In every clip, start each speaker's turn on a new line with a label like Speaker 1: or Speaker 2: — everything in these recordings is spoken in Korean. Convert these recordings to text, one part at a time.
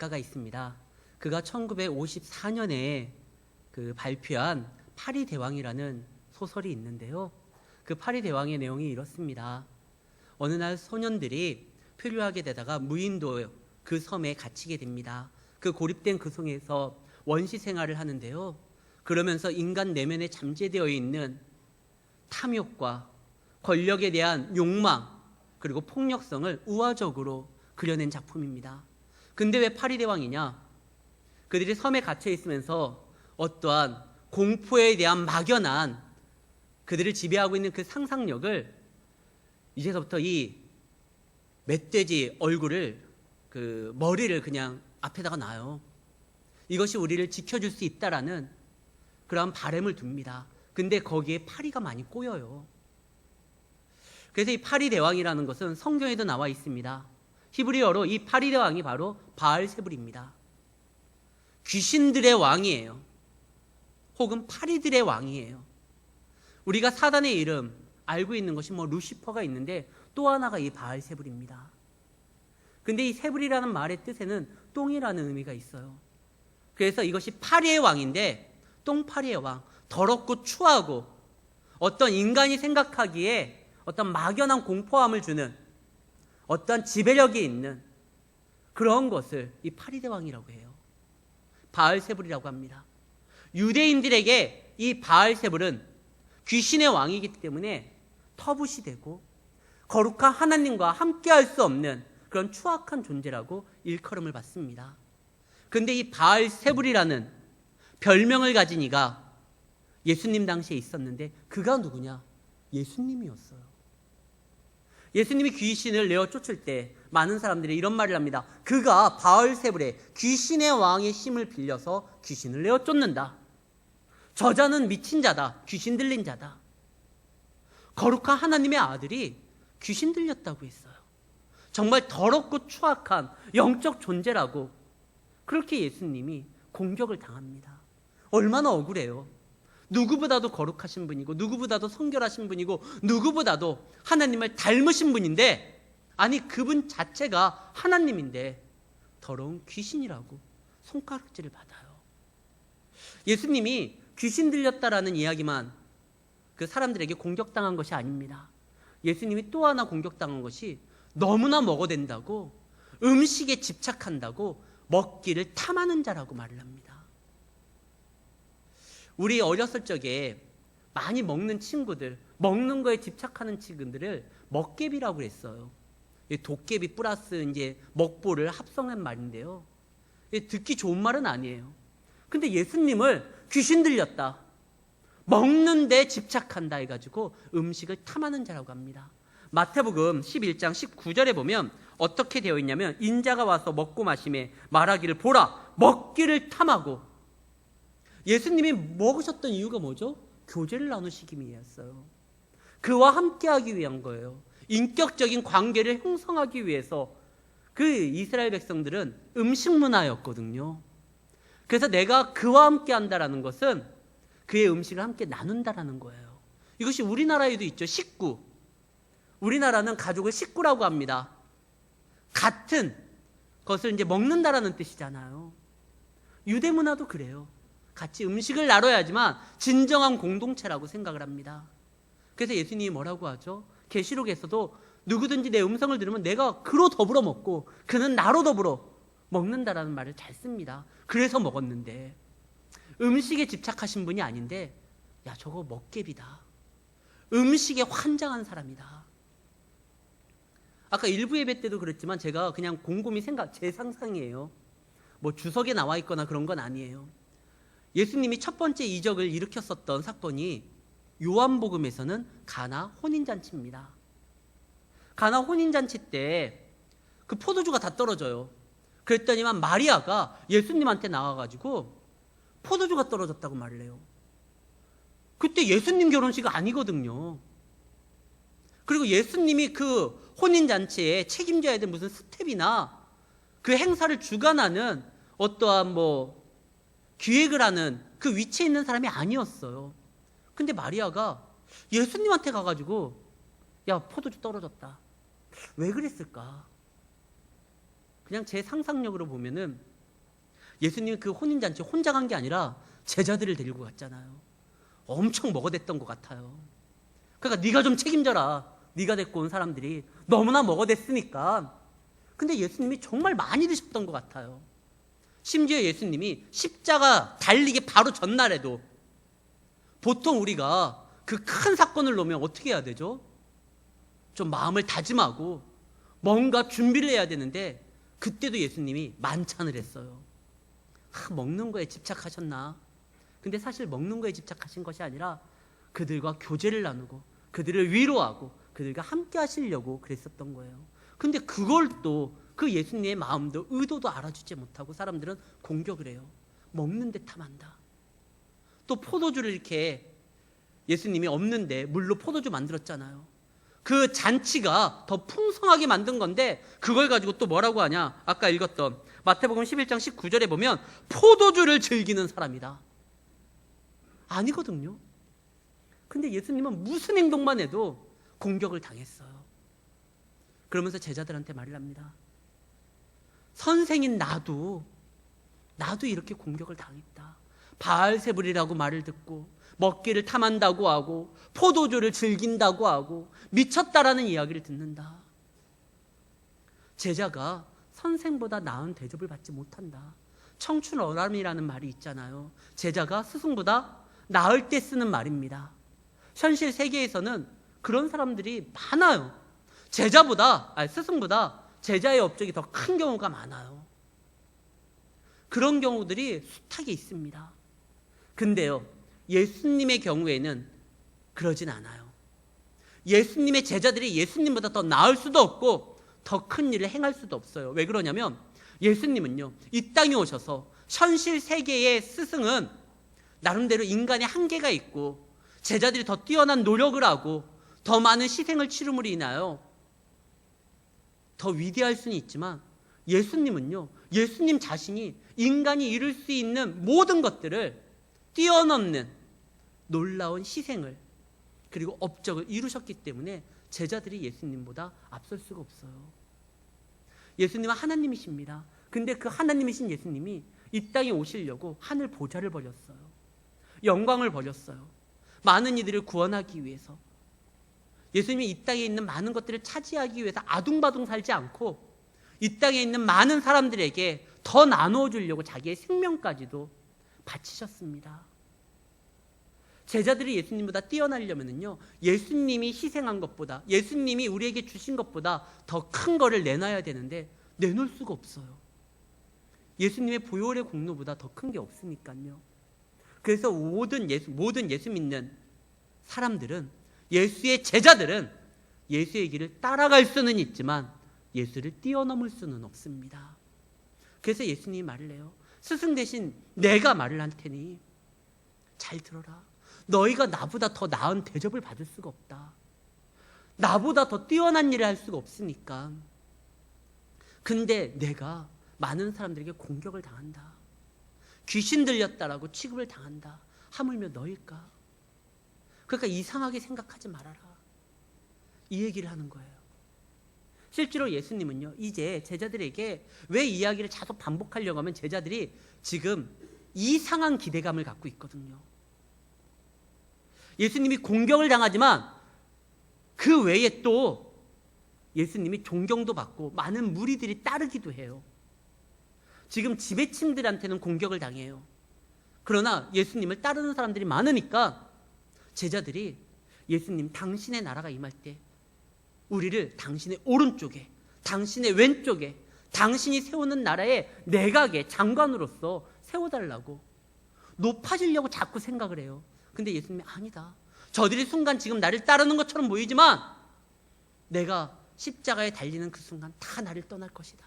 Speaker 1: 작가가 있습니다. 그가 1954년에 발표한 파리대왕이라는 소설이 있는데요. 그 파리대왕의 내용이 이렇습니다. 어느 날 소년들이 표류하게 되다가 무인도 그 섬에 갇히게 됩니다. 그 고립된 그 섬에서 원시 생활을 하는데요. 그러면서 인간 내면에 잠재되어 있는 탐욕과 권력에 대한 욕망 그리고 폭력성을 우화적으로 그려낸 작품입니다. 근데 왜 파리대왕이냐? 그들이 섬에 갇혀 있으면서 어떠한 공포에 대한 막연한 그들을 지배하고 있는 그 상상력을 이제서부터 이 멧돼지 얼굴을 머리를 그냥 앞에다가 놔요. 이것이 우리를 지켜줄 수 있다라는 그러한 바람을 둡니다. 근데 거기에 파리가 많이 꼬여요. 그래서 이 파리대왕이라는 것은 성경에도 나와 있습니다. 히브리어로 이 파리대왕이 바로 바알세불입니다. 귀신들의 왕이에요. 혹은 파리들의 왕이에요. 우리가 사단의 이름 알고 있는 것이 루시퍼가 있는데 또 하나가 이 바알세불입니다. 근데 이 세불이라는 말의 뜻에는 똥이라는 의미가 있어요. 그래서 이것이 파리의 왕인데 똥파리의 왕, 더럽고 추하고 어떤 인간이 생각하기에 어떤 막연한 공포함을 주는 어떤 지배력이 있는 그런 것을 이 파리대왕이라고 해요. 바알세불이라고 합니다. 유대인들에게 이 바알세불은 귀신의 왕이기 때문에 터부시 되고 거룩한 하나님과 함께할 수 없는 그런 추악한 존재라고 일컬음을 받습니다. 그런데 이 바알세불이라는 별명을 가진 이가 예수님 당시에 있었는데 그가 누구냐? 예수님이었어요. 예수님이 귀신을 내어 쫓을 때 많은 사람들이 이런 말을 합니다. 그가 바알세불의 귀신의 왕의 힘을 빌려서 귀신을 내어 쫓는다. 저자는 미친 자다. 귀신 들린 자다. 거룩한 하나님의 아들이 귀신 들렸다고 했어요. 정말 더럽고 추악한 영적 존재라고 그렇게 예수님이 공격을 당합니다. 얼마나 억울해요. 누구보다도 거룩하신 분이고 누구보다도 성결하신 분이고 누구보다도 하나님을 닮으신 분인데 아니 그분 자체가 하나님인데 더러운 귀신이라고 손가락질을 받아요. 예수님이 귀신 들렸다라는 이야기만 그 사람들에게 공격당한 것이 아닙니다. 예수님이 또 하나 공격당한 것이 너무나 먹어댄다고 음식에 집착한다고 먹기를 탐하는 자라고 말을 합니다. 우리 어렸을 적에 많이 먹는 친구들, 먹는 거에 집착하는 친구들을 먹개비라고 했어요. 도깨비 플러스 이제 먹보를 합성한 말인데요. 듣기 좋은 말은 아니에요. 근데 예수님을 귀신 들렸다, 먹는 데 집착한다 해가지고 음식을 탐하는 자라고 합니다. 마태복음 11장 19절에 보면 어떻게 되어 있냐면 인자가 와서 먹고 마시매 말하기를 보라 먹기를 탐하고. 예수님이 먹으셨던 이유가 뭐죠? 교제를 나누시기 위해서요. 그와 함께하기 위한 거예요. 인격적인 관계를 형성하기 위해서. 그 이스라엘 백성들은 음식 문화였거든요. 그래서 내가 그와 함께한다라는 것은 그의 음식을 함께 나눈다라는 거예요. 이것이 우리나라에도 있죠. 식구. 우리나라는 가족을 식구라고 합니다. 같은 것을 이제 먹는다라는 뜻이잖아요. 유대 문화도 그래요. 같이 음식을 나눠야지만 진정한 공동체라고 생각을 합니다. 그래서 예수님이 뭐라고 하죠? 계시록에서도 누구든지 내 음성을 들으면 내가 그로 더불어 먹고 그는 나로 더불어 먹는다라는 말을 잘 씁니다. 그래서 먹었는데 음식에 집착하신 분이 아닌데 야 저거 먹개비다. 음식에 환장한 사람이다. 아까 일부 예배 때도 그랬지만 제가 그냥 곰곰이 제 상상이에요. 주석에 나와 있거나 그런 건 아니에요. 예수님이 첫 번째 이적을 일으켰었던 사건이 요한복음에서는 가나 혼인잔치입니다. 가나 혼인잔치 때 그 포도주가 다 떨어져요. 그랬더니만 마리아가 예수님한테 나와가지고 포도주가 떨어졌다고 말을 해요. 그때 예수님 결혼식 아니거든요. 그리고 예수님이 그 혼인잔치에 책임져야 될 무슨 스텝이나 그 행사를 주관하는 어떠한 기획을 하는 그 위치에 있는 사람이 아니었어요. 근데 마리아가 예수님한테 가가지고 야 포도주 떨어졌다. 왜 그랬을까? 그냥 제 상상력으로 보면은 예수님이 그 혼인잔치 혼자 간 게 아니라 제자들을 데리고 갔잖아요. 엄청 먹어댔던 것 같아요. 그러니까 네가 좀 책임져라. 네가 데리고 온 사람들이 너무나 먹어댔으니까. 근데 예수님이 정말 많이 드셨던 것 같아요. 심지어 예수님이 십자가 달리기 바로 전날에도 보통 우리가 그 큰 사건을 놓으면 어떻게 해야 되죠? 좀 마음을 다짐하고 뭔가 준비를 해야 되는데 그때도 예수님이 만찬을 했어요. 먹는 거에 집착하셨나? 근데 사실 먹는 거에 집착하신 것이 아니라 그들과 교제를 나누고 그들을 위로하고 그들과 함께 하시려고 그랬었던 거예요. 근데 그걸 또 그 예수님의 마음도 의도도 알아주지 못하고 사람들은 공격을 해요. 먹는 데 탐한다. 또 포도주를 이렇게 예수님이 없는데 물로 포도주 만들었잖아요. 그 잔치가 더 풍성하게 만든 건데 그걸 가지고 또 뭐라고 하냐? 아까 읽었던 마태복음 11장 19절에 보면 포도주를 즐기는 사람이다. 아니거든요. 근데 예수님은 무슨 행동만 해도 공격을 당했어요. 그러면서 제자들한테 말을 합니다. 선생인 나도 이렇게 공격을 당했다. 바알세불이라고 말을 듣고 먹기를 탐한다고 하고 포도주를 즐긴다고 하고 미쳤다라는 이야기를 듣는다. 제자가 선생보다 나은 대접을 받지 못한다. 청춘어람이라는 말이 있잖아요. 제자가 스승보다 나을 때 쓰는 말입니다. 현실 세계에서는 그런 사람들이 많아요. 스승보다 제자의 업적이 더 큰 경우가 많아요. 그런 경우들이 숱하게 있습니다. 근데요, 예수님의 경우에는 그러진 않아요. 예수님의 제자들이 예수님보다 더 나을 수도 없고 더 큰 일을 행할 수도 없어요. 왜 그러냐면 예수님은요, 이 땅에 오셔서 현실 세계의 스승은 나름대로 인간의 한계가 있고 제자들이 더 뛰어난 노력을 하고 더 많은 희생을 치름으로 인하여 더 위대할 수는 있지만 예수님은요, 예수님 자신이 인간이 이룰 수 있는 모든 것들을 뛰어넘는 놀라운 희생을 그리고 업적을 이루셨기 때문에 제자들이 예수님보다 앞설 수가 없어요. 예수님은 하나님이십니다. 근데 그 하나님이신 예수님이 이 땅에 오시려고 하늘 보좌를 버렸어요. 영광을 버렸어요. 많은 이들을 구원하기 위해서. 예수님이 이 땅에 있는 많은 것들을 차지하기 위해서 아둥바둥 살지 않고 이 땅에 있는 많은 사람들에게 더 나누어 주려고 자기의 생명까지도 바치셨습니다. 제자들이 예수님보다 뛰어나려면요, 예수님이 희생한 것보다, 예수님이 우리에게 주신 것보다 더 큰 거를 내놔야 되는데 내놓을 수가 없어요. 예수님의 보혈의 공로보다 더 큰 게 없으니까요. 그래서 모든 예수 믿는 사람들은, 예수의 제자들은 예수의 길을 따라갈 수는 있지만 예수를 뛰어넘을 수는 없습니다. 그래서 예수님이 말을 해요. 스승 대신 내가 말을 할 테니 잘 들어라. 너희가 나보다 더 나은 대접을 받을 수가 없다. 나보다 더 뛰어난 일을 할 수가 없으니까. 근데 내가 많은 사람들에게 공격을 당한다. 귀신 들렸다라고 취급을 당한다. 하물며 너일까? 그러니까 이상하게 생각하지 말아라. 이 얘기를 하는 거예요. 실제로 예수님은요, 이제 제자들에게 왜 이야기를 자꾸 반복하려고 하면 제자들이 지금 이상한 기대감을 갖고 있거든요. 예수님이 공격을 당하지만 그 외에 또 예수님이 존경도 받고 많은 무리들이 따르기도 해요. 지금 지배층들한테는 공격을 당해요. 그러나 예수님을 따르는 사람들이 많으니까 제자들이 예수님, 당신의 나라가 임할 때 우리를 당신의 오른쪽에, 당신의 왼쪽에, 당신이 세우는 나라의 내각의 장관으로서 세워달라고, 높아지려고 자꾸 생각을 해요. 근데 예수님이 아니다. 저들이 순간 지금 나를 따르는 것처럼 보이지만 내가 십자가에 달리는 그 순간 다 나를 떠날 것이다.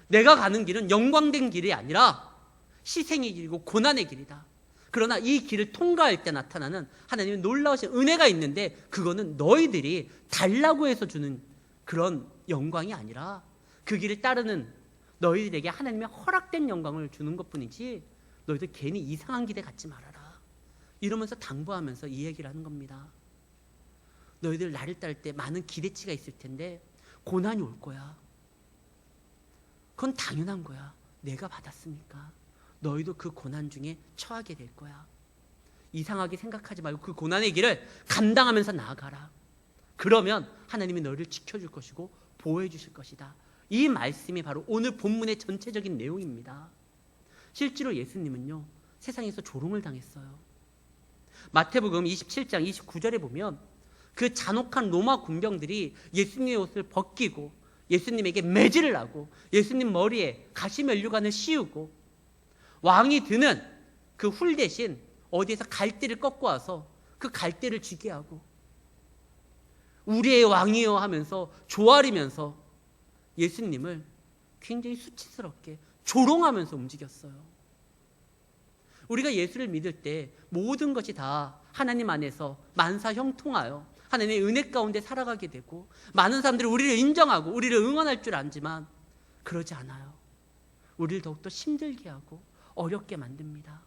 Speaker 1: 내가 가는 길은 영광된 길이 아니라 희생의 길이고 고난의 길이다. 그러나 이 길을 통과할 때 나타나는 하나님의 놀라우신 은혜가 있는데 그거는 너희들이 달라고 해서 주는 그런 영광이 아니라 그 길을 따르는 너희들에게 하나님의 허락된 영광을 주는 것뿐이지 너희들 괜히 이상한 기대 갖지 말아라. 이러면서 당부하면서 이 얘기를 하는 겁니다. 너희들 나를 따를 때 많은 기대치가 있을 텐데 고난이 올 거야. 그건 당연한 거야. 내가 받았으니까. 너희도 그 고난 중에 처하게 될 거야. 이상하게 생각하지 말고 그 고난의 길을 감당하면서 나아가라. 그러면 하나님이 너희를 지켜줄 것이고 보호해 주실 것이다. 이 말씀이 바로 오늘 본문의 전체적인 내용입니다. 실제로 예수님은요, 세상에서 조롱을 당했어요. 마태복음 27장 29절에 보면 그 잔혹한 로마 군병들이 예수님의 옷을 벗기고 예수님에게 매질을 하고 예수님 머리에 가시면류관을 씌우고 왕이 드는 그 훌 대신 어디에서 갈대를 꺾고 와서 그 갈대를 쥐게 하고 우리의 왕이여 하면서 조아리면서 예수님을 굉장히 수치스럽게 조롱하면서 움직였어요. 우리가 예수를 믿을 때 모든 것이 다 하나님 안에서 만사형통하여 하나님의 은혜 가운데 살아가게 되고 많은 사람들이 우리를 인정하고 우리를 응원할 줄 알지만 그러지 않아요. 우리를 더욱더 힘들게 하고 어렵게 만듭니다.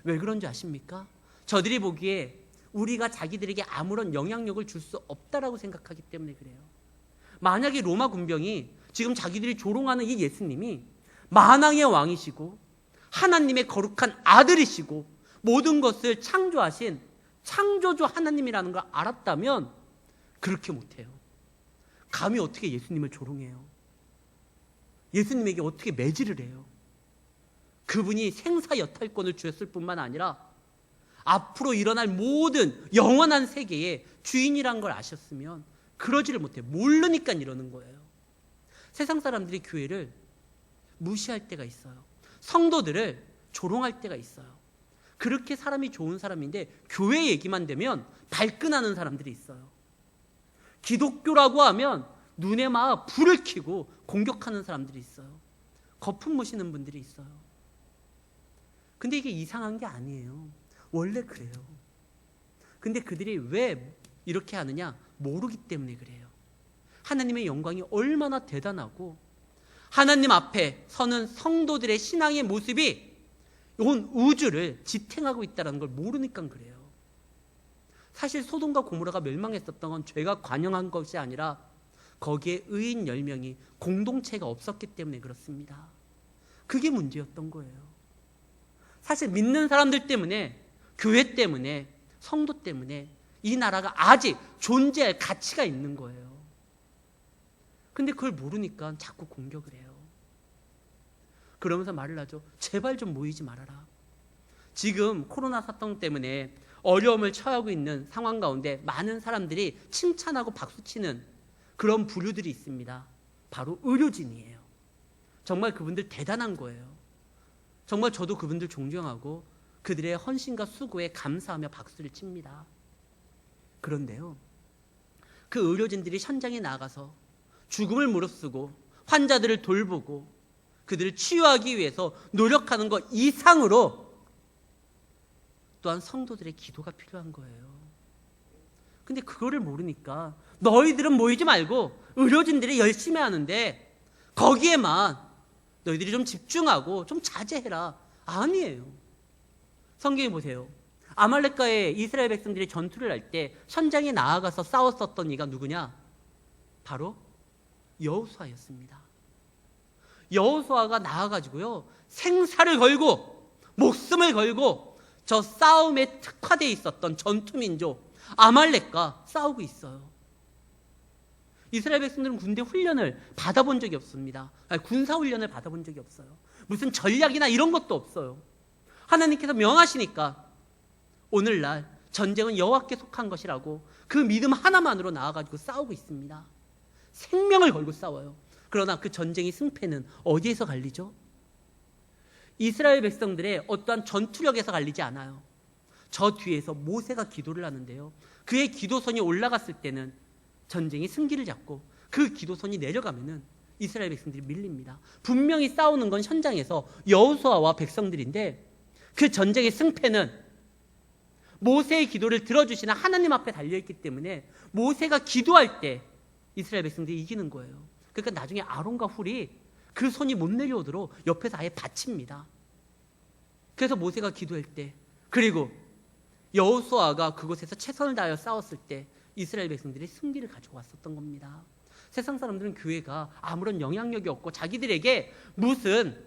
Speaker 1: 왜 그런지 아십니까? 저들이 보기에 우리가 자기들에게 아무런 영향력을 줄 수 없다라고 생각하기 때문에 그래요. 만약에 로마 군병이 지금 자기들이 조롱하는 이 예수님이 만왕의 왕이시고 하나님의 거룩한 아들이시고 모든 것을 창조하신 창조주 하나님이라는 걸 알았다면 그렇게 못해요. 감히 어떻게 예수님을 조롱해요? 예수님에게 어떻게 매질을 해요? 그분이 생사여탈권을 주셨을 뿐만 아니라 앞으로 일어날 모든 영원한 세계의 주인이란 걸 아셨으면 그러지를 못해요. 모르니까 이러는 거예요. 세상 사람들이 교회를 무시할 때가 있어요. 성도들을 조롱할 때가 있어요. 그렇게 사람이 좋은 사람인데 교회 얘기만 되면 발끈하는 사람들이 있어요. 기독교라고 하면 눈에 막 불을 켜고 공격하는 사람들이 있어요. 거품 무시는 분들이 있어요. 근데 이게 이상한 게 아니에요. 원래 그래요. 근데 그들이 왜 이렇게 하느냐? 모르기 때문에 그래요. 하나님의 영광이 얼마나 대단하고 하나님 앞에 서는 성도들의 신앙의 모습이 온 우주를 지탱하고 있다는 걸 모르니까 그래요. 사실 소돔과 고모라가 멸망했었던 건 죄가 관영한 것이 아니라 거기에 의인 10명이 공동체가 없었기 때문에 그렇습니다. 그게 문제였던 거예요. 사실 믿는 사람들 때문에, 교회 때문에, 성도 때문에 이 나라가 아직 존재할 가치가 있는 거예요. 근데 그걸 모르니까 자꾸 공격을 해요. 그러면서 말을 하죠. 제발 좀 모이지 말아라. 지금 코로나 사건 때문에 어려움을 처하고 있는 상황 가운데 많은 사람들이 칭찬하고 박수치는 그런 부류들이 있습니다. 바로 의료진이에요. 정말 그분들 대단한 거예요. 정말 저도 그분들 존경하고 그들의 헌신과 수고에 감사하며 박수를 칩니다. 그런데요, 그 의료진들이 현장에 나가서 죽음을 무릅쓰고 환자들을 돌보고 그들을 치유하기 위해서 노력하는 것 이상으로 또한 성도들의 기도가 필요한 거예요. 근데 그거를 모르니까 너희들은 모이지 말고 의료진들이 열심히 하는데 거기에만 너희들이 좀 집중하고 좀 자제해라. 아니에요. 성경에 보세요. 아말렉과의 이스라엘 백성들이 전투를 할 때 현장에 나아가서 싸웠었던 이가 누구냐? 바로 여호수아였습니다. 여호수아가 나아가지고요, 생사를 걸고 목숨을 걸고 저 싸움에 특화되어 있었던 전투민족 아말렉과 싸우고 있어요. 이스라엘 백성들은 군대 훈련을 받아본 적이 없습니다. 군사 훈련을 받아본 적이 없어요. 무슨 전략이나 이런 것도 없어요. 하나님께서 명하시니까 오늘날 전쟁은 여호와께 속한 것이라고 그 믿음 하나만으로 나와가지고 싸우고 있습니다. 생명을 걸고 싸워요. 그러나 그 전쟁의 승패는 어디에서 갈리죠? 이스라엘 백성들의 어떠한 전투력에서 갈리지 않아요. 저 뒤에서 모세가 기도를 하는데요, 그의 기도선이 올라갔을 때는 전쟁이 승기를 잡고 그 기도선이 내려가면은 이스라엘 백성들이 밀립니다. 분명히 싸우는 건 현장에서 여호수아와 백성들인데 그 전쟁의 승패는 모세의 기도를 들어주시는 하나님 앞에 달려있기 때문에 모세가 기도할 때 이스라엘 백성들이 이기는 거예요. 그러니까 나중에 아론과 훌이 그 손이 못 내려오도록 옆에서 아예 받칩니다. 그래서 모세가 기도할 때, 그리고 여호수아가 그곳에서 최선을 다하여 싸웠을 때 이스라엘 백성들이 승리를 가져왔었던 겁니다. 세상 사람들은 교회가 아무런 영향력이 없고 자기들에게 무슨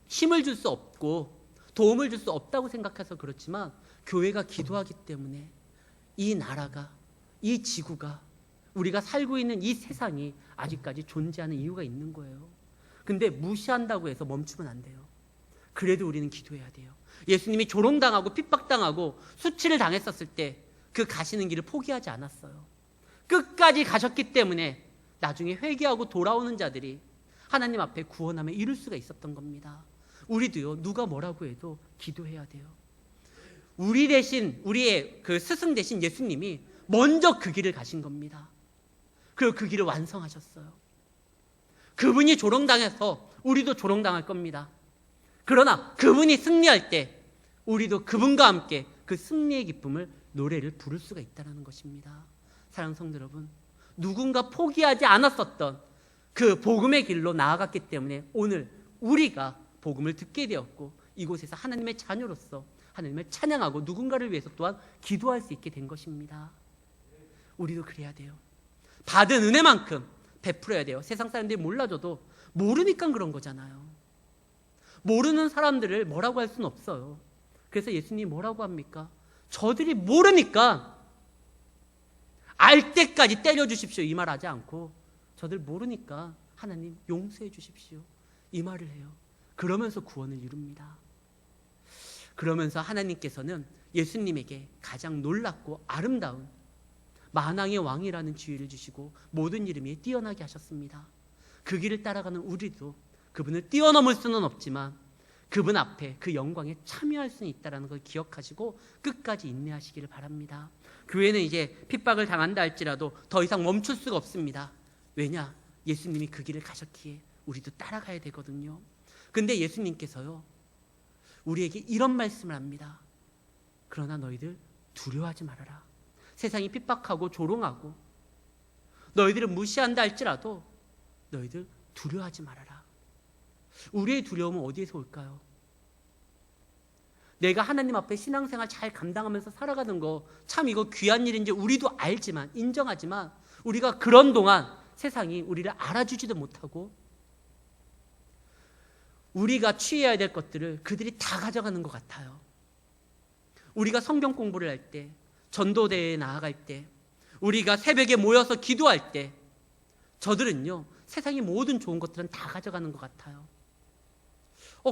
Speaker 1: 힘을 줄 수 없고 도움을 줄 수 없다고 생각해서 그렇지만, 교회가 기도하기 때문에 이 나라가, 이 지구가, 우리가 살고 있는 이 세상이 아직까지 존재하는 이유가 있는 거예요. 근데 무시한다고 해서 멈추면 안 돼요. 그래도 우리는 기도해야 돼요. 예수님이 조롱당하고 핍박당하고 수치를 당했었을 때 그 가시는 길을 포기하지 않았어요. 끝까지 가셨기 때문에 나중에 회개하고 돌아오는 자들이 하나님 앞에 구원함에 이룰 수가 있었던 겁니다. 우리도요, 누가 뭐라고 해도 기도해야 돼요. 우리 대신, 우리의 그 스승 대신 예수님이 먼저 그 길을 가신 겁니다. 그리고 그 길을 완성하셨어요. 그분이 조롱당해서 우리도 조롱당할 겁니다. 그러나 그분이 승리할 때 우리도 그분과 함께 그 승리의 기쁨을, 노래를 부를 수가 있다는 것입니다. 사랑하는 성도 여러분, 누군가 포기하지 않았었던 그 복음의 길로 나아갔기 때문에 오늘 우리가 복음을 듣게 되었고, 이곳에서 하나님의 자녀로서 하나님을 찬양하고 누군가를 위해서 또한 기도할 수 있게 된 것입니다. 우리도 그래야 돼요. 받은 은혜만큼 베풀어야 돼요. 세상 사람들이 몰라줘도 모르니까 그런 거잖아요. 모르는 사람들을 뭐라고 할 수는 없어요. 그래서 예수님이 뭐라고 합니까? 저들이 모르니까 알 때까지 때려주십시오, 이 말 하지 않고, 저들 모르니까 하나님 용서해 주십시오, 이 말을 해요. 그러면서 구원을 이룹니다. 그러면서 하나님께서는 예수님에게 가장 놀랍고 아름다운 만왕의 왕이라는 지위를 주시고 모든 이름 위에 뛰어나게 하셨습니다. 그 길을 따라가는 우리도 그분을 뛰어넘을 수는 없지만 그분 앞에 그 영광에 참여할 수는 있다는 걸 기억하시고 끝까지 인내하시기를 바랍니다. 교회는 이제 핍박을 당한다 할지라도 더 이상 멈출 수가 없습니다. 왜냐? 예수님이 그 길을 가셨기에 우리도 따라가야 되거든요. 근데 예수님께서요, 우리에게 이런 말씀을 합니다. 그러나 너희들 두려워하지 말아라. 세상이 핍박하고 조롱하고 너희들을 무시한다 할지라도 너희들 두려워하지 말아라. 우리의 두려움은 어디에서 올까요? 내가 하나님 앞에 신앙생활 잘 감당하면서 살아가는 거 참 이거 귀한 일인지 우리도 알지만, 인정하지만 우리가 그런 동안 세상이 우리를 알아주지도 못하고 우리가 취해야 될 것들을 그들이 다 가져가는 것 같아요. 우리가 성경 공부를 할 때, 전도대회에 나아갈 때, 우리가 새벽에 모여서 기도할 때 저들은요, 세상의 모든 좋은 것들은 다 가져가는 것 같아요.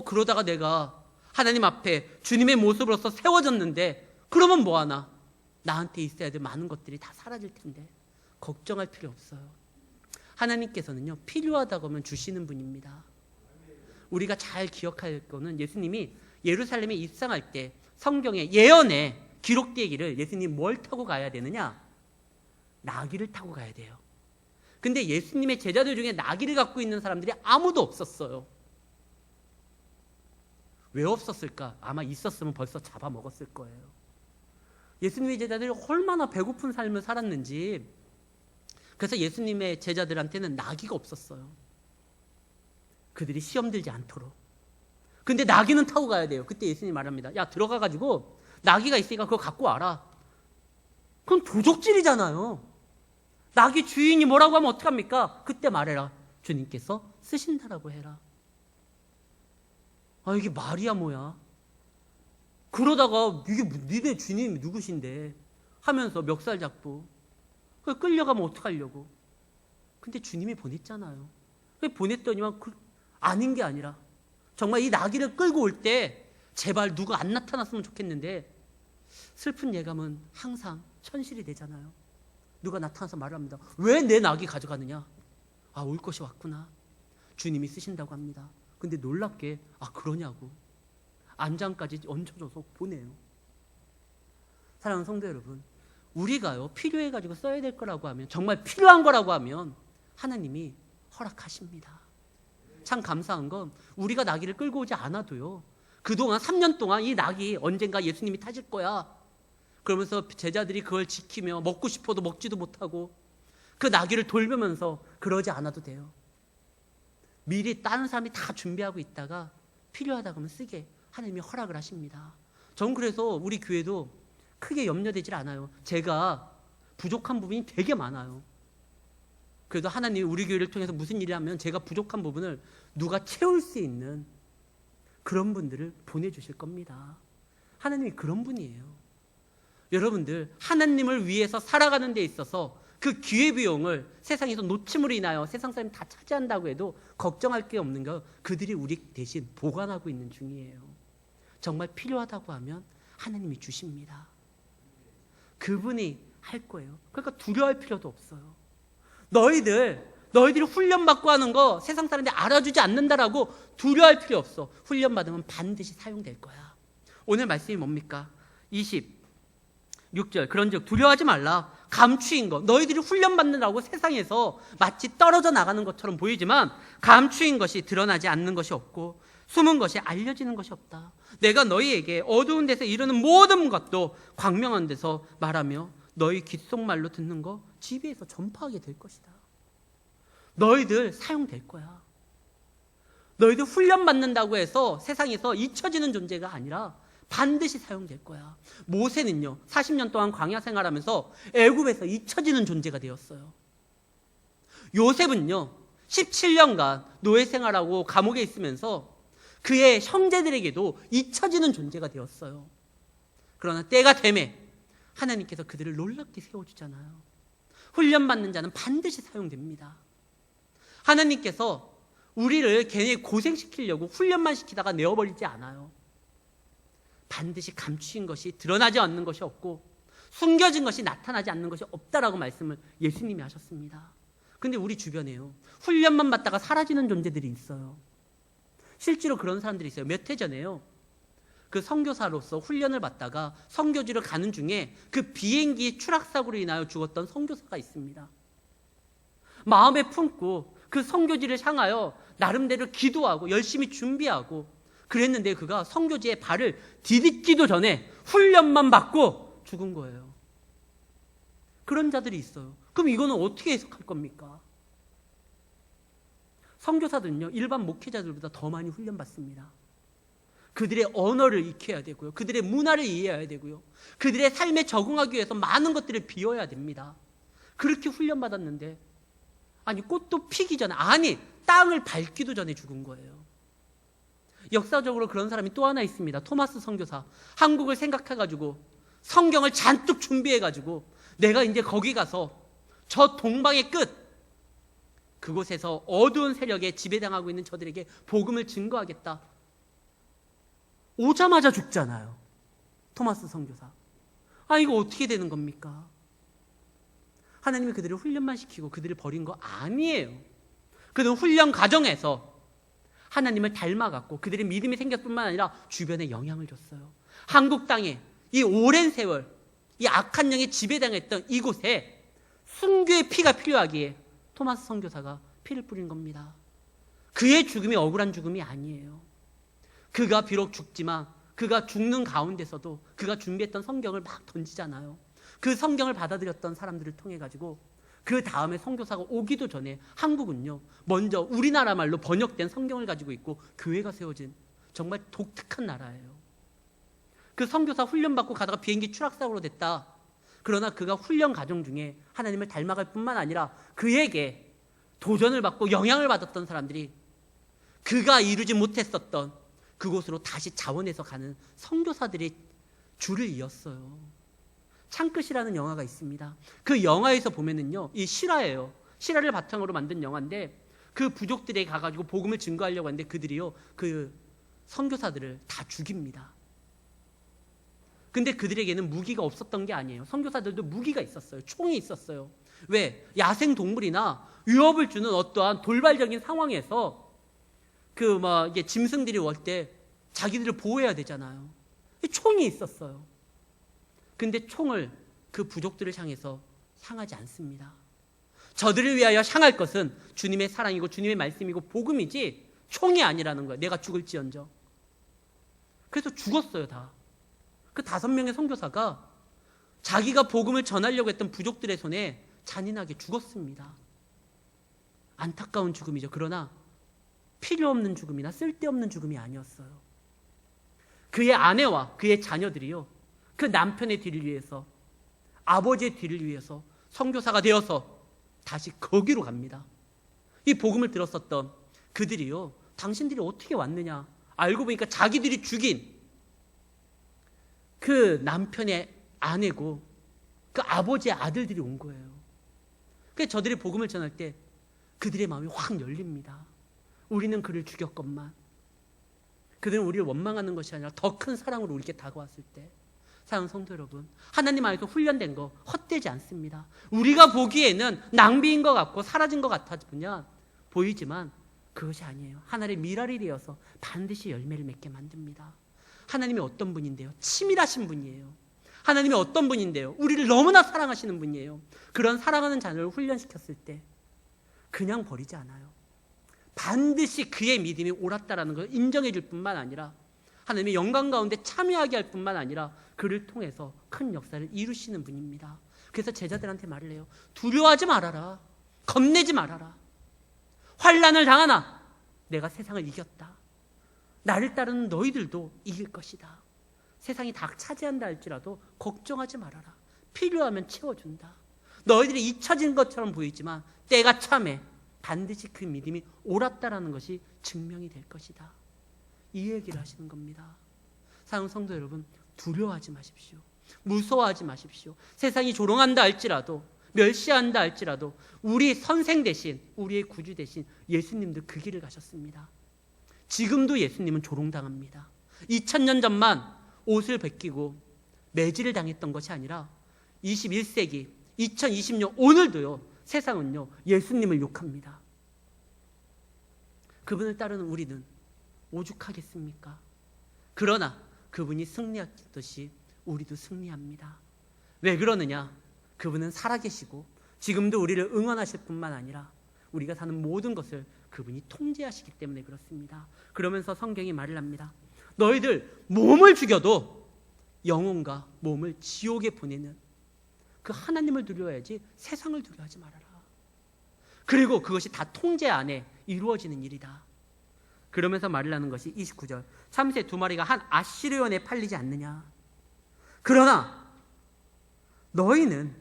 Speaker 1: 그러다가 내가 하나님 앞에 주님의 모습으로서 세워졌는데 그러면 뭐하나? 나한테 있어야 될 많은 것들이 다 사라질 텐데 걱정할 필요 없어요. 하나님께서는요, 필요하다고 하면 주시는 분입니다. 우리가 잘 기억할 거는 예수님이 예루살렘에 입성할 때 성경에 예언에 기록되기를 예수님이 뭘 타고 가야 되느냐? 나귀를 타고 가야 돼요. 근데 예수님의 제자들 중에 나귀를 갖고 있는 사람들이 아무도 없었어요. 왜 없었을까? 아마 있었으면 벌써 잡아먹었을 거예요. 예수님의 제자들이 얼마나 배고픈 삶을 살았는지, 그래서 예수님의 제자들한테는 나귀가 없었어요. 그들이 시험 들지 않도록. 근데 나귀는 타고 가야 돼요. 그때 예수님이 말합니다. 야, 들어가가지고 나귀가 있으니까 그거 갖고 와라. 그건 도적질이잖아요. 나귀 주인이 뭐라고 하면 어떡합니까? 그때 말해라. 주님께서 쓰신다라고 해라. 이게 말이야 뭐야? 그러다가 이게 니네 주님이 누구신데 하면서 멱살 잡고 끌려가면 어떡하려고? 근데 주님이 보냈잖아요. 보냈더니만 아닌 게 아니라 정말 이 나귀를 끌고 올 때 제발 누가 안 나타났으면 좋겠는데, 슬픈 예감은 항상 현실이 되잖아요. 누가 나타나서 말을 합니다. 왜 내 나귀 가져가느냐? 올 것이 왔구나. 주님이 쓰신다고 합니다. 근데 놀랍게 그러냐고 안장까지 얹혀줘서 보내요. 사랑하는 성도 여러분, 우리가요 필요해가지고 써야 될 거라고 하면, 정말 필요한 거라고 하면 하나님이 허락하십니다. 참 감사한 건 우리가 나귀를 끌고 오지 않아도요, 그동안 3년 동안 이 나귀 언젠가 예수님이 타실 거야 그러면서 제자들이 그걸 지키며 먹고 싶어도 먹지도 못하고 그 나귀를 돌보면서 그러지 않아도 돼요. 미리 다른 사람이 다 준비하고 있다가 필요하다고 하면 쓰게 하나님이 허락을 하십니다. 전 그래서 우리 교회도 크게 염려되질 않아요. 제가 부족한 부분이 되게 많아요. 그래도 하나님이 우리 교회를 통해서 무슨 일을 하면 제가 부족한 부분을 누가 채울 수 있는 그런 분들을 보내주실 겁니다. 하나님이 그런 분이에요. 여러분들, 하나님을 위해서 살아가는 데 있어서 그 기회비용을 세상에서 놓침으로 인하여 세상 사람이 다 차지한다고 해도 걱정할 게 없는 거, 그들이 우리 대신 보관하고 있는 중이에요. 정말 필요하다고 하면 하나님이 주십니다. 그분이 할 거예요. 그러니까 두려워할 필요도 없어요. 너희들이 훈련받고 하는 거 세상 사람들이 알아주지 않는다라고 두려워할 필요 없어. 훈련받으면 반드시 사용될 거야. 오늘 말씀이 뭡니까? 26절. 그런즉 두려워하지 말라. 감추인 것. 너희들이 훈련받는다고 세상에서 마치 떨어져 나가는 것처럼 보이지만 감추인 것이 드러나지 않는 것이 없고 숨은 것이 알려지는 것이 없다. 내가 너희에게 어두운 데서 이루는 모든 것도 광명한 데서 말하며 너희 귓속말로 듣는 거 지배해서 전파하게 될 것이다. 너희들 사용될 거야. 너희들 훈련받는다고 해서 세상에서 잊혀지는 존재가 아니라 반드시 사용될 거야. 모세는요 40년 동안 광야 생활하면서 애굽에서 잊혀지는 존재가 되었어요. 요셉은요 17년간 노예 생활하고 감옥에 있으면서 그의 형제들에게도 잊혀지는 존재가 되었어요. 그러나 때가 되매 하나님께서 그들을 놀랍게 세워주잖아요. 훈련받는 자는 반드시 사용됩니다. 하나님께서 우리를 괜히 고생시키려고 훈련만 시키다가 내어버리지 않아요. 반드시 감추인 것이 드러나지 않는 것이 없고 숨겨진 것이 나타나지 않는 것이 없다라고 말씀을 예수님이 하셨습니다. 근데 우리 주변에요 훈련만 받다가 사라지는 존재들이 있어요. 실제로 그런 사람들이 있어요. 몇 해 전에요 그 선교사로서 훈련을 받다가 선교지로 가는 중에 그 비행기 추락사고로 인하여 죽었던 선교사가 있습니다. 마음에 품고 그 선교지를 향하여 나름대로 기도하고 열심히 준비하고 그랬는데 그가 선교지에 발을 디딛기도 전에 훈련만 받고 죽은 거예요. 그런 자들이 있어요. 그럼 이거는 어떻게 해석할 겁니까? 선교사들은요 일반 목회자들보다 더 많이 훈련받습니다. 그들의 언어를 익혀야 되고요. 그들의 문화를 이해해야 되고요. 그들의 삶에 적응하기 위해서 많은 것들을 비워야 됩니다. 그렇게 훈련받았는데 아니 꽃도 피기 전에 아니 땅을 밟기도 전에 죽은 거예요. 역사적으로 그런 사람이 또 하나 있습니다. 토마스 선교사. 한국을 생각해가지고 성경을 잔뜩 준비해가지고 내가 이제 거기 가서 저 동방의 끝 그곳에서 어두운 세력에 지배당하고 있는 저들에게 복음을 증거하겠다. 오자마자 죽잖아요. 토마스 선교사. 아 이거 어떻게 되는 겁니까? 하나님이 그들을 훈련만 시키고 그들을 버린 거 아니에요. 그들은 훈련 과정에서 하나님을 닮아갔고 그들의 믿음이 생겼을 뿐만 아니라 주변에 영향을 줬어요. 한국 땅에 이 오랜 세월 이 악한 영에 지배당했던 이곳에 순교의 피가 필요하기에 토마스 선교사가 피를 뿌린 겁니다. 그의 죽음이 억울한 죽음이 아니에요. 그가 비록 죽지만 그가 죽는 가운데서도 그가 준비했던 성경을 막 던지잖아요. 그 성경을 받아들였던 사람들을 통해 가지고 그 다음에 선교사가 오기도 전에 한국은요 먼저 우리나라 말로 번역된 성경을 가지고 있고 교회가 세워진 정말 독특한 나라예요. 그 선교사 훈련받고 가다가 비행기 추락사고로 됐다. 그러나 그가 훈련 과정 중에 하나님을 닮아갈 뿐만 아니라 그에게 도전을 받고 영향을 받았던 사람들이 그가 이루지 못했었던 그곳으로 다시 자원해서 가는 선교사들의 줄을 이었어요. 창끝이라는 영화가 있습니다. 그 영화에서 보면은요, 이 실화예요. 실화를 바탕으로 만든 영화인데 그 부족들에게 가가지고 복음을 증거하려고 하는데 그들이요, 그 선교사들을 다 죽입니다. 근데 그들에게는 무기가 없었던 게 아니에요. 선교사들도 무기가 있었어요. 총이 있었어요. 왜? 야생 동물이나 위협을 주는 어떠한 돌발적인 상황에서 이게 짐승들이 올 때 자기들을 보호해야 되잖아요. 총이 있었어요. 근데 총을 그 부족들을 향해서 향하지 않습니다. 저들을 위하여 향할 것은 주님의 사랑이고 주님의 말씀이고 복음이지 총이 아니라는 거예요. 내가 죽을지언정. 그래서 죽었어요, 다. 그 5명의 선교사가 자기가 복음을 전하려고 했던 부족들의 손에 잔인하게 죽었습니다. 안타까운 죽음이죠. 그러나 필요 없는 죽음이나 쓸데없는 죽음이 아니었어요. 그의 아내와 그의 자녀들이요, 그 남편의 뒤를 위해서, 아버지의 뒤를 위해서 선교사가 되어서 다시 거기로 갑니다. 이 복음을 들었었던 그들이요, 당신들이 어떻게 왔느냐, 알고 보니까 자기들이 죽인 그 남편의 아내고 그 아버지의 아들들이 온 거예요. 그래서 저들이 복음을 전할 때 그들의 마음이 확 열립니다. 우리는 그를 죽였건만 그들은 우리를 원망하는 것이 아니라 더 큰 사랑으로 우리에게 다가왔을 때, 사랑하는 성도 여러분, 하나님 안에서 훈련된 거 헛되지 않습니다. 우리가 보기에는 낭비인 것 같고 사라진 것 같아 보이지만 그것이 아니에요. 하나님의 미랄이 되어서 반드시 열매를 맺게 만듭니다. 하나님이 어떤 분인데요? 치밀하신 분이에요. 하나님이 어떤 분인데요? 우리를 너무나 사랑하시는 분이에요. 그런 사랑하는 자녀를 훈련시켰을 때 그냥 버리지 않아요. 반드시 그의 믿음이 옳았다라는 걸 인정해 줄 뿐만 아니라 하나님의 영광 가운데 참여하게 할 뿐만 아니라 그를 통해서 큰 역사를 이루시는 분입니다. 그래서 제자들한테 말을 해요. 두려워하지 말아라. 겁내지 말아라. 환난을 당하나 내가 세상을 이겼다. 나를 따르는 너희들도 이길 것이다. 세상이 다 차지한다 할지라도 걱정하지 말아라. 필요하면 채워준다. 너희들이 잊혀진 것처럼 보이지만 때가 참에 반드시 그 믿음이 옳았다라는 것이 증명이 될 것이다. 이 얘기를 하시는 겁니다. 사랑하는 성도 여러분, 두려워하지 마십시오. 무서워하지 마십시오. 세상이 조롱한다 할지라도, 멸시한다 할지라도 우리 선생 대신, 우리의 구주 대신 예수님도 그 길을 가셨습니다. 지금도 예수님은 조롱당합니다. 2000년 전만 옷을 벗기고 매질을 당했던 것이 아니라 21세기 2020년 오늘도요, 세상은요 예수님을 욕합니다. 그분을 따르는 우리는 오죽하겠습니까? 그러나 그분이 승리하셨듯이 우리도 승리합니다. 왜 그러느냐? 그분은 살아계시고 지금도 우리를 응원하실 뿐만 아니라 우리가 사는 모든 것을 그분이 통제하시기 때문에 그렇습니다. 그러면서 성경이 말을 합니다. 너희들 몸을 죽여도 영혼과 몸을 지옥에 보내는 그 하나님을 두려워야지 세상을 두려워하지 말아라. 그리고 그것이 다 통제 안에 이루어지는 일이다. 그러면서 말을 하는 것이 29절. 참새 2마리가 한 아시르온에 팔리지 않느냐. 그러나 너희는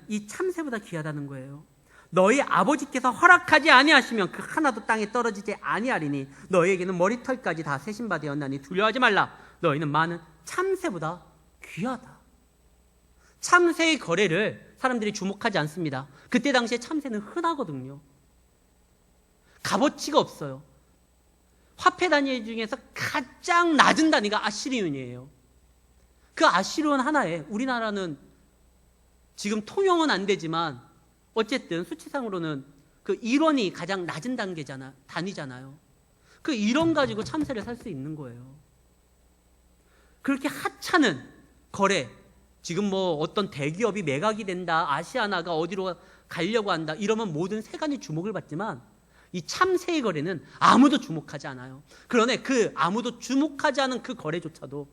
Speaker 1: 이 참새보다 귀하다는 거예요. 너희 아버지께서 허락하지 아니하시면 그 하나도 땅에 떨어지지 아니하리니 너희에게는 머리털까지 다 세신 바 되었나니 두려워하지 말라. 너희는 많은 참새보다 귀하다. 참새의 거래를 사람들이 주목하지 않습니다. 그때 당시에 참새는 흔하거든요. 값어치가 없어요. 화폐 단위 중에서 가장 낮은 단위가 아시리온이에요. 그 아시리온 하나에 우리나라는 지금 통용은 안 되지만 어쨌든 수치상으로는 그 1원이 가장 낮은 단위잖아요. 그 1원 가지고 참새를 살 수 있는 거예요. 그렇게 하찮은 거래, 지금 뭐 어떤 대기업이 매각이 된다, 아시아나가 어디로 가려고 한다 이러면 모든 세간이 주목을 받지만 이 참새의 거래는 아무도 주목하지 않아요. 그러나 그 아무도 주목하지 않은 그 거래조차도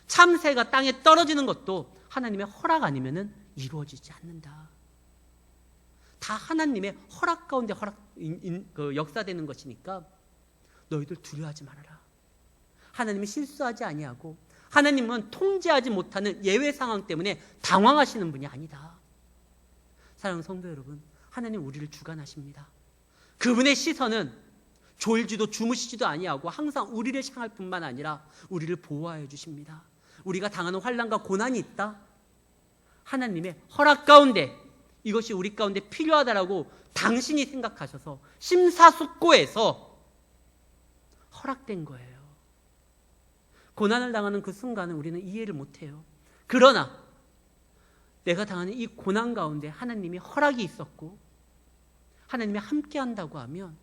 Speaker 1: 참새가 땅에 떨어지는 것도 하나님의 허락 아니면은 이루어지지 않는다. 다 하나님의 허락 가운데 역사되는 것이니까 너희들 두려워하지 말아라. 하나님이 실수하지 아니하고 하나님은 통제하지 못하는 예외 상황 때문에 당황하시는 분이 아니다. 사랑하는 성도 여러분, 하나님 우리를 주관하십니다. 그분의 시선은 졸지도 주무시지도 아니하고 항상 우리를 향할 뿐만 아니라 우리를 보호하여 주십니다. 우리가 당하는 환난과 고난이 있다? 하나님의 허락 가운데 이것이 우리 가운데 필요하다라고 당신이 생각하셔서 심사숙고해서 허락된 거예요. 고난을 당하는 그 순간은 우리는 이해를 못해요. 그러나 내가 당하는 이 고난 가운데 하나님이 허락이 있었고 하나님이 함께 한다고 하면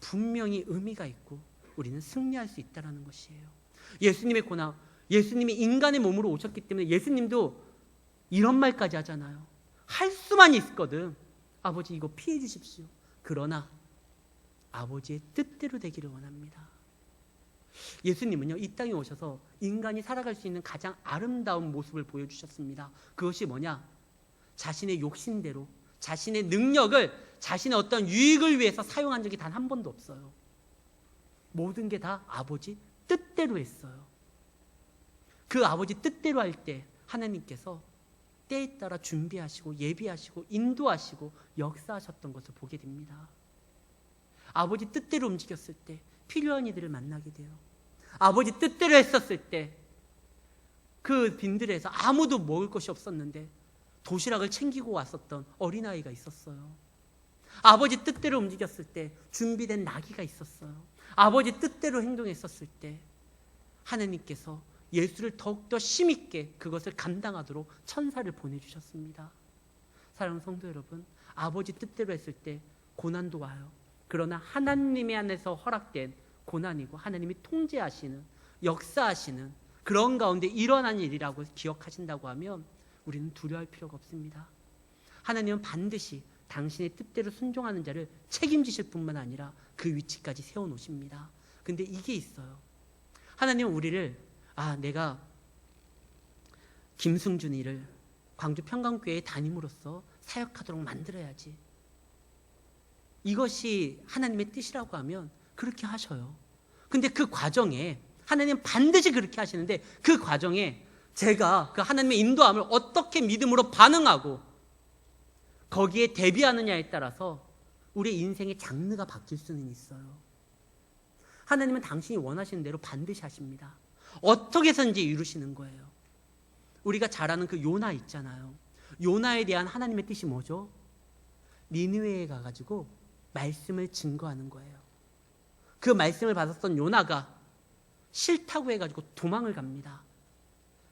Speaker 1: 분명히 의미가 있고 우리는 승리할 수 있다는 것이에요. 예수님의 고난, 예수님이 인간의 몸으로 오셨기 때문에 예수님도 이런 말까지 하잖아요. 할 수만 있거든. 아버지 이거 피해 주십시오. 그러나 아버지의 뜻대로 되기를 원합니다. 예수님은요, 이 땅에 오셔서 인간이 살아갈 수 있는 가장 아름다운 모습을 보여주셨습니다. 그것이 뭐냐? 자신의 욕심대로 자신의 능력을 자신의 어떤 유익을 위해서 사용한 적이 단 한 번도 없어요. 모든 게 다 아버지 뜻대로 했어요. 그 아버지 뜻대로 할 때 하나님께서 때에 따라 준비하시고 예비하시고 인도하시고 역사하셨던 것을 보게 됩니다. 아버지 뜻대로 움직였을 때 필요한 이들을 만나게 돼요. 아버지 뜻대로 했었을 때 그 빈들에서 아무도 먹을 것이 없었는데 도시락을 챙기고 왔었던 어린아이가 있었어요. 아버지 뜻대로 움직였을 때 준비된 나귀가 있었어요. 아버지 뜻대로 행동했었을 때 하나님께서 예수를 더욱더 힘있게 그것을 감당하도록 천사를 보내주셨습니다. 사랑하는 성도 여러분, 아버지 뜻대로 했을 때 고난도 와요. 그러나 하나님의 안에서 허락된 고난이고 하나님이 통제하시는, 역사하시는 그런 가운데 일어난 일이라고 기억하신다고 하면 우리는 두려워할 필요가 없습니다. 하나님은 반드시 당신의 뜻대로 순종하는 자를 책임지실 뿐만 아니라 그 위치까지 세워놓으십니다. 근데 이게 있어요. 하나님은 우리를 내가 김승준이를 광주 평강교회의 담임으로서 사역하도록 만들어야지. 이것이 하나님의 뜻이라고 하면 그렇게 하셔요. 근데 그 과정에 하나님은 반드시 그렇게 하시는데 그 과정에 제가 그 하나님의 인도함을 어떻게 믿음으로 반응하고 거기에 대비하느냐에 따라서 우리의 인생의 장르가 바뀔 수는 있어요. 하나님은 당신이 원하시는 대로 반드시 하십니다. 어떻게 해서든지 이루시는 거예요. 우리가 잘 아는 그 요나 있잖아요. 요나에 대한 하나님의 뜻이 뭐죠? 니느웨에 가가지고 말씀을 증거하는 거예요. 그 말씀을 받았던 요나가 싫다고 해가지고 도망을 갑니다.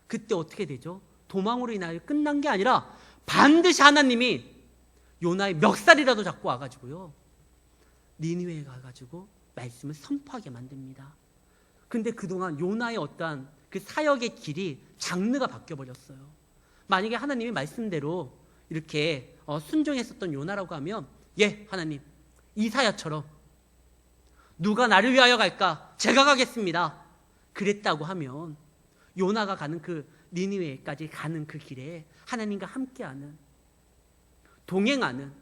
Speaker 1: 그때 어떻게 되죠? 도망으로 인하여 끝난 게 아니라 반드시 하나님이 요나의 멱살이라도 잡고 와가지고요 니느웨에 가가지고 말씀을 선포하게 만듭니다. 근데 그동안 요나의 어떠한 그 사역의 길이 장르가 바뀌어버렸어요. 만약에 하나님이 말씀대로 이렇게 순종했었던 요나라고 하면 하나님 이사야처럼 누가 나를 위하여 갈까? 제가 가겠습니다. 그랬다고 하면 요나가 가는 그 니느웨까지 가는 그 길에 하나님과 함께하는 동행하는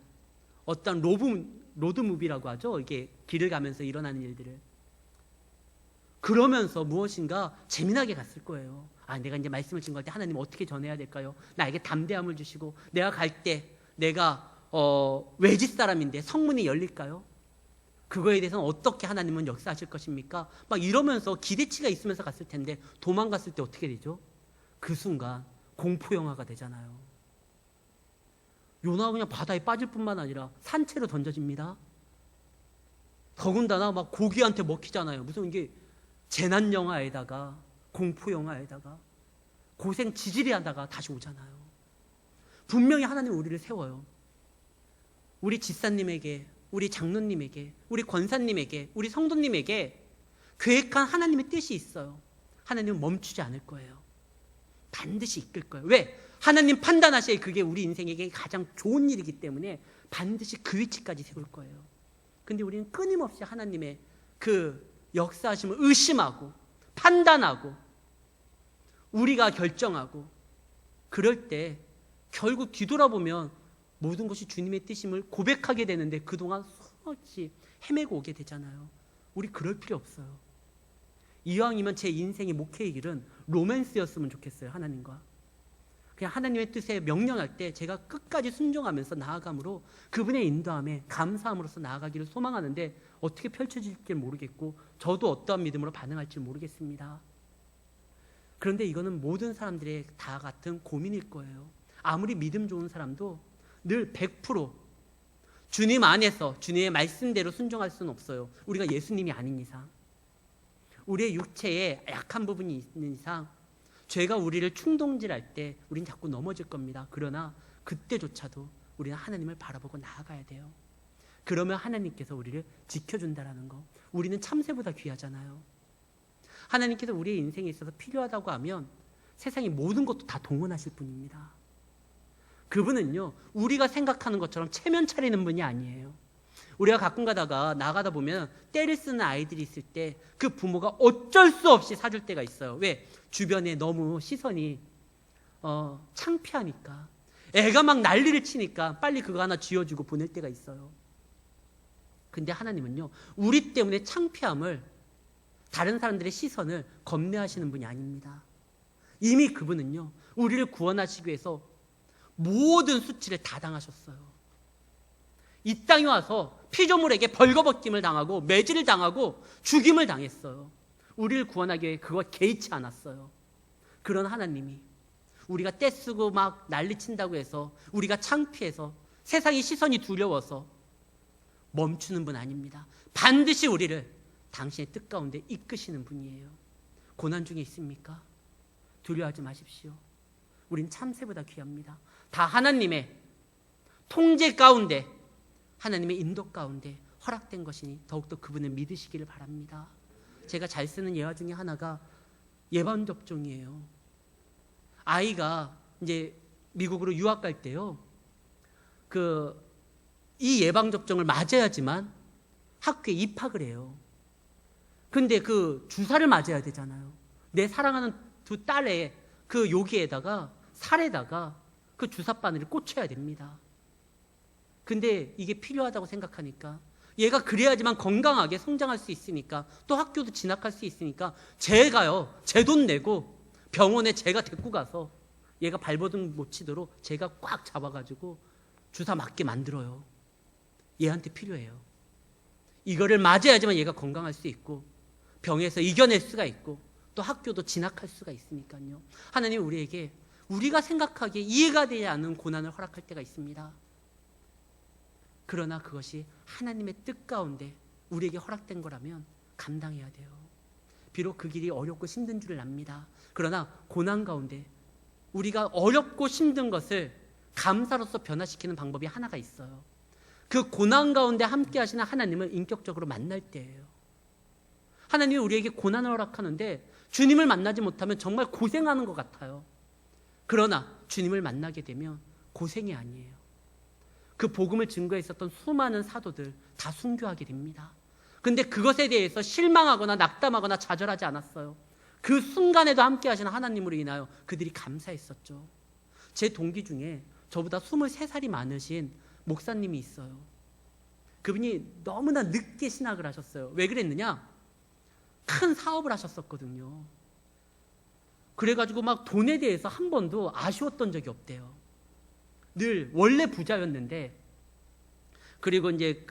Speaker 1: 어떤 로드무비라고 하죠. 이게 길을 가면서 일어나는 일들을 그러면서 무엇인가 재미나게 갔을 거예요. 내가 이제 말씀을 증거할 때 하나님 어떻게 전해야 될까요? 나에게 담대함을 주시고 내가 갈 때 내가 외지 사람인데 성문이 열릴까요? 그거에 대해서는 어떻게 하나님은 역사하실 것입니까? 막 이러면서 기대치가 있으면서 갔을 텐데 도망갔을 때 어떻게 되죠? 그 순간 공포 영화가 되잖아요. 요나가 그냥 바다에 빠질 뿐만 아니라 산채로 던져집니다. 더군다나 막 고기한테 먹히잖아요. 무슨 이게 재난 영화에다가 공포 영화에다가 고생 지질이 하다가 다시 오잖아요. 분명히 하나님은 우리를 세워요. 우리 집사님에게, 우리 장로님에게, 우리 권사님에게, 우리 성도님에게 계획한 하나님의 뜻이 있어요. 하나님은 멈추지 않을 거예요. 반드시 이끌 거예요. 왜? 하나님 판단하셔야 그게 우리 인생에게 가장 좋은 일이기 때문에 반드시 그 위치까지 세울 거예요. 근데 우리는 끊임없이 하나님의 그 역사하심을 의심하고 판단하고 우리가 결정하고 그럴 때 결국 뒤돌아보면 모든 것이 주님의 뜻임을 고백하게 되는데 그동안 수없이 헤매고 오게 되잖아요. 우리 그럴 필요 없어요. 이왕이면 제 인생의 목회의 길은 로맨스였으면 좋겠어요. 하나님과 그냥 하나님의 뜻에 명령할 때 제가 끝까지 순종하면서 나아감으로 그분의 인도함에 감사함으로써 나아가기를 소망하는데 어떻게 펼쳐질지 모르겠고 저도 어떠한 믿음으로 반응할지 모르겠습니다. 그런데 이거는 모든 사람들의 다 같은 고민일 거예요. 아무리 믿음 좋은 사람도 늘 100% 주님 안에서 주님의 말씀대로 순종할 수는 없어요. 우리가 예수님이 아닌 이상 우리의 육체에 약한 부분이 있는 이상 죄가 우리를 충동질할 때 우린 자꾸 넘어질 겁니다. 그러나 그때조차도 우리는 하나님을 바라보고 나아가야 돼요. 그러면 하나님께서 우리를 지켜준다라는 거. 우리는 참새보다 귀하잖아요. 하나님께서 우리의 인생에 있어서 필요하다고 하면 세상의 모든 것도 다 동원하실 분입니다. 그분은요 우리가 생각하는 것처럼 체면 차리는 분이 아니에요. 우리가 가끔 가다가 나가다 보면 떼를 쓰는 아이들이 있을 때 그 부모가 어쩔 수 없이 사줄 때가 있어요. 왜? 주변에 너무 시선이 창피하니까 애가 막 난리를 치니까 빨리 그거 하나 쥐어주고 보낼 때가 있어요. 근데 하나님은요 우리 때문에 창피함을 다른 사람들의 시선을 겁내하시는 분이 아닙니다. 이미 그분은요 우리를 구원하시기 위해서 모든 수치를 다 당하셨어요. 이 땅에 와서 피조물에게 벌거벗김을 당하고 매질을 당하고 죽임을 당했어요. 우리를 구원하기 위해 그거 개의치 않았어요. 그런 하나님이 우리가 떼쓰고 막 난리친다고 해서 우리가 창피해서 세상의 시선이 두려워서 멈추는 분 아닙니다. 반드시 우리를 당신의 뜻 가운데 이끄시는 분이에요. 고난 중에 있습니까? 두려워하지 마십시오. 우린 참새보다 귀합니다. 다 하나님의 통제 가운데, 하나님의 인도 가운데 허락된 것이니 더욱더 그분을 믿으시기를 바랍니다. 제가 잘 쓰는 예화 중에 하나가 예방접종이에요. 아이가 이제 미국으로 유학 갈 때요, 이 예방접종을 맞아야지만 학교에 입학을 해요. 근데 그 주사를 맞아야 되잖아요. 내 사랑하는 두 딸의 그 여기에다가 살에다가 그 주사 바늘을 꽂혀야 됩니다. 근데 이게 필요하다고 생각하니까, 얘가 그래야지만 건강하게 성장할 수 있으니까, 또 학교도 진학할 수 있으니까 제가요, 제 돈 내고 병원에 제가 데리고 가서 얘가 발버둥 못 치도록 제가 꽉 잡아가지고 주사 맞게 만들어요. 얘한테 필요해요. 이거를 맞아야지만 얘가 건강할 수 있고 병에서 이겨낼 수가 있고 또 학교도 진학할 수가 있으니까요. 하나님 우리에게 우리가 생각하기에 이해가 되지 않는 고난을 허락할 때가 있습니다. 그러나 그것이 하나님의 뜻 가운데 우리에게 허락된 거라면 감당해야 돼요. 비록 그 길이 어렵고 힘든 줄을 압니다. 그러나 고난 가운데 우리가 어렵고 힘든 것을 감사로서 변화시키는 방법이 하나가 있어요. 그 고난 가운데 함께 하시는 하나님을 인격적으로 만날 때예요. 하나님이 우리에게 고난을 허락하는데 주님을 만나지 못하면 정말 고생하는 것 같아요. 그러나 주님을 만나게 되면 고생이 아니에요. 그 복음을 증거했었던 수많은 사도들 다 순교하게 됩니다. 근데 그것에 대해서 실망하거나 낙담하거나 좌절하지 않았어요. 그 순간에도 함께 하시는 하나님으로 인하여 그들이 감사했었죠. 제 동기 중에 저보다 23살이 많으신 목사님이 있어요. 그분이 너무나 늦게 신학을 하셨어요. 왜 그랬느냐? 큰 사업을 하셨었거든요. 그래가지고 막 돈에 대해서 한 번도 아쉬웠던 적이 없대요. 늘 원래 부자였는데, 그리고 이제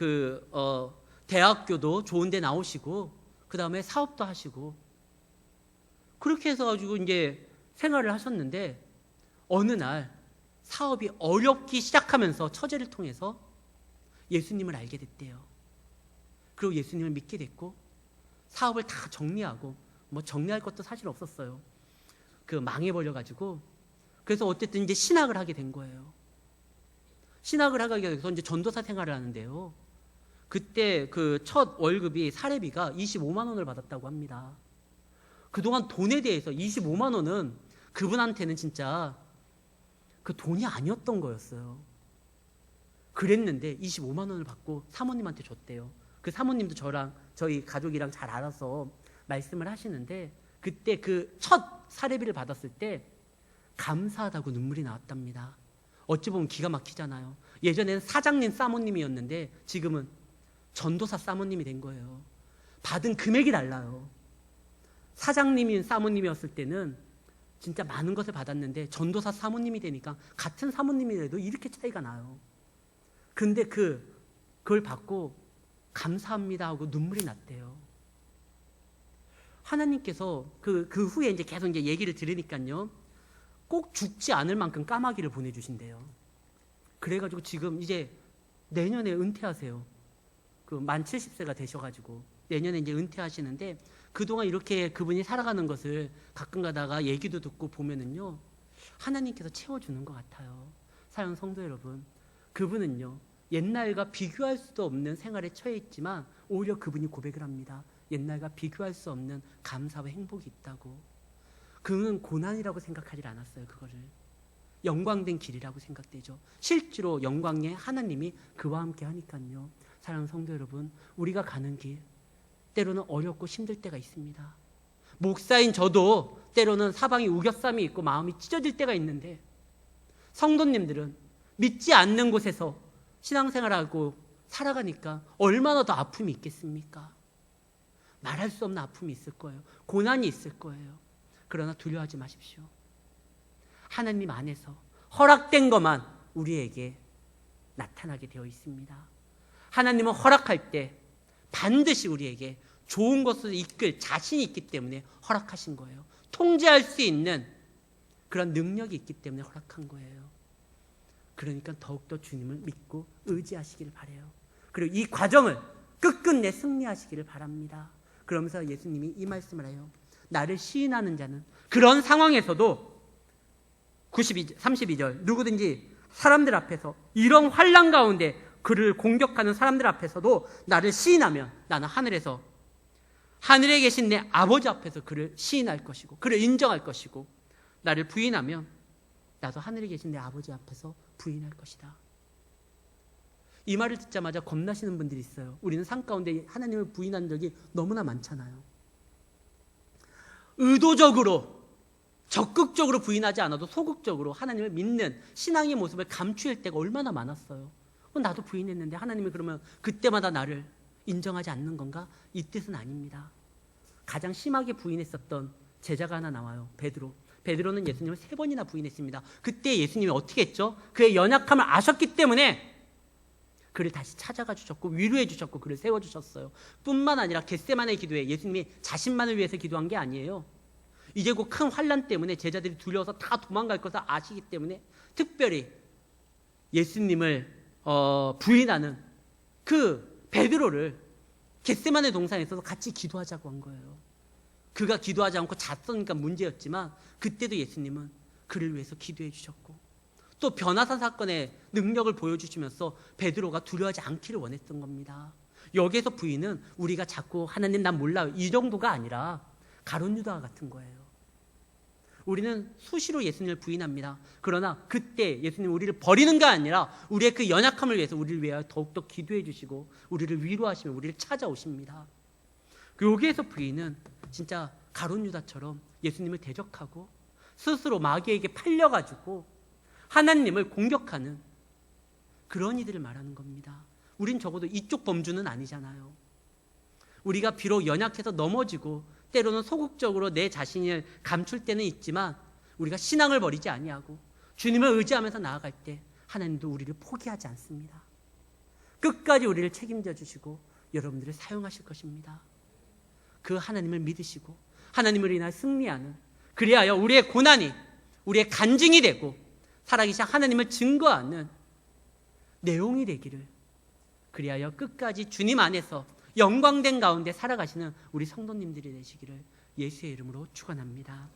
Speaker 1: 대학교도 좋은 데 나오시고 그 다음에 사업도 하시고 그렇게 해서 가지고 이제 생활을 하셨는데, 어느 날 사업이 어렵기 시작하면서 처제를 통해서 예수님을 알게 됐대요. 그리고 예수님을 믿게 됐고 사업을 다 정리하고, 뭐 정리할 것도 사실 없었어요. 망해버려가지고. 그래서 어쨌든 이제 신학을 하게 된 거예요. 신학을 하게 돼서 이제 전도사 생활을 하는데요. 그때 그 첫 월급이 사례비가 25만 원을 받았다고 합니다. 그동안 돈에 대해서 25만 원은 그분한테는 진짜 그 돈이 아니었던 거였어요. 그랬는데 25만 원을 받고 사모님한테 줬대요. 그 사모님도 저희 가족이랑 잘 알아서 말씀을 하시는데, 그때 그 첫 사례비를 받았을 때 감사하다고 눈물이 나왔답니다. 어찌 보면 기가 막히잖아요. 예전에는 사장님 사모님이었는데 지금은 전도사 사모님이 된 거예요. 받은 금액이 달라요. 사장님인 사모님이었을 때는 진짜 많은 것을 받았는데 전도사 사모님이 되니까 같은 사모님이라도 이렇게 차이가 나요. 근데 그걸 받고 감사합니다 하고 눈물이 났대요. 하나님께서 그 후에 이제 계속 이제 얘기를 들으니까요, 꼭 죽지 않을 만큼 까마귀를 보내주신대요. 그래가지고 지금 이제 내년에 은퇴하세요. 만 70세가 되셔가지고 내년에 이제 은퇴하시는데, 그동안 이렇게 그분이 살아가는 것을 가끔 가다가 얘기도 듣고 보면은요, 하나님께서 채워주는 것 같아요. 사랑하는 성도 여러분, 그분은요 옛날과 비교할 수도 없는 생활에 처해 있지만 오히려 그분이 고백을 합니다. 옛날과 비교할 수 없는 감사와 행복이 있다고. 그는 고난이라고 생각하지 않았어요. 그거를 영광된 길이라고 생각되죠. 실제로 영광의 하나님이 그와 함께 하니까요. 사랑하는 성도 여러분, 우리가 가는 길 때로는 어렵고 힘들 때가 있습니다. 목사인 저도 때로는 사방이 우겨쌈이 있고 마음이 찢어질 때가 있는데, 성도님들은 믿지 않는 곳에서 신앙생활하고 살아가니까 얼마나 더 아픔이 있겠습니까? 말할 수 없는 아픔이 있을 거예요. 고난이 있을 거예요. 그러나 두려워하지 마십시오. 하나님 안에서 허락된 것만 우리에게 나타나게 되어 있습니다. 하나님은 허락할 때 반드시 우리에게 좋은 것을 이끌 자신이 있기 때문에 허락하신 거예요. 통제할 수 있는 그런 능력이 있기 때문에 허락한 거예요. 그러니까 더욱더 주님을 믿고 의지하시길 바라요. 그리고 이 과정을 끝끝내 승리하시기를 바랍니다. 그러면서 예수님이 이 말씀을 해요. 나를 시인하는 자는 그런 상황에서도 32절 누구든지 사람들 앞에서 이런 환난 가운데 그를 공격하는 사람들 앞에서도 나를 시인하면 나는 하늘에 계신 내 아버지 앞에서 그를 시인할 것이고 그를 인정할 것이고 나를 부인하면 나도 하늘에 계신 내 아버지 앞에서 부인할 것이다. 이 말을 듣자마자 겁나시는 분들이 있어요. 우리는 삶 가운데 하나님을 부인한 적이 너무나 많잖아요. 의도적으로 적극적으로 부인하지 않아도 소극적으로 하나님을 믿는 신앙의 모습을 감추일 때가 얼마나 많았어요. 나도 부인했는데 하나님이 그러면 그때마다 나를 인정하지 않는 건가? 이 뜻은 아닙니다. 가장 심하게 부인했었던 제자가 하나 나와요. 베드로는 예수님을 3번이나 부인했습니다. 그때 예수님이 어떻게 했죠? 그의 연약함을 아셨기 때문에 그를 다시 찾아가 주셨고 위로해 주셨고 그를 세워주셨어요. 뿐만 아니라 겟세마네 기도에 예수님이 자신만을 위해서 기도한 게 아니에요. 이제 곧 큰 환난 때문에 제자들이 두려워서 다 도망갈 것을 아시기 때문에 특별히 예수님을 부인하는 그 베드로를 겟세마네 동산에서도 같이 기도하자고 한 거예요. 그가 기도하지 않고 잤으니까 문제였지만 그때도 예수님은 그를 위해서 기도해 주셨고 또 변화산 사건의 능력을 보여주시면서 베드로가 두려워하지 않기를 원했던 겁니다. 여기에서 부인은 우리가 자꾸 하나님 난 몰라요 이 정도가 아니라 가룟 유다와 같은 거예요. 우리는 수시로 예수님을 부인합니다. 그러나 그때 예수님 우리를 버리는 게 아니라 우리의 그 연약함을 위해서 우리를 위하여 더욱더 기도해 주시고 우리를 위로하시며 우리를 찾아오십니다. 여기에서 부인은 진짜 가룟 유다처럼 예수님을 대적하고 스스로 마귀에게 팔려가지고 하나님을 공격하는 그런 이들을 말하는 겁니다. 우린 적어도 이쪽 범주는 아니잖아요. 우리가 비록 연약해서 넘어지고 때로는 소극적으로 내 자신을 감출 때는 있지만 우리가 신앙을 버리지 아니하고 주님을 의지하면서 나아갈 때 하나님도 우리를 포기하지 않습니다. 끝까지 우리를 책임져 주시고 여러분들을 사용하실 것입니다. 그 하나님을 믿으시고 하나님을 인하여 승리하는 그리하여 우리의 고난이 우리의 간증이 되고 살아계신 하나님을 증거하는 내용이 되기를 그리하여 끝까지 주님 안에서 영광된 가운데 살아가시는 우리 성도님들이 되시기를 예수의 이름으로 축원합니다.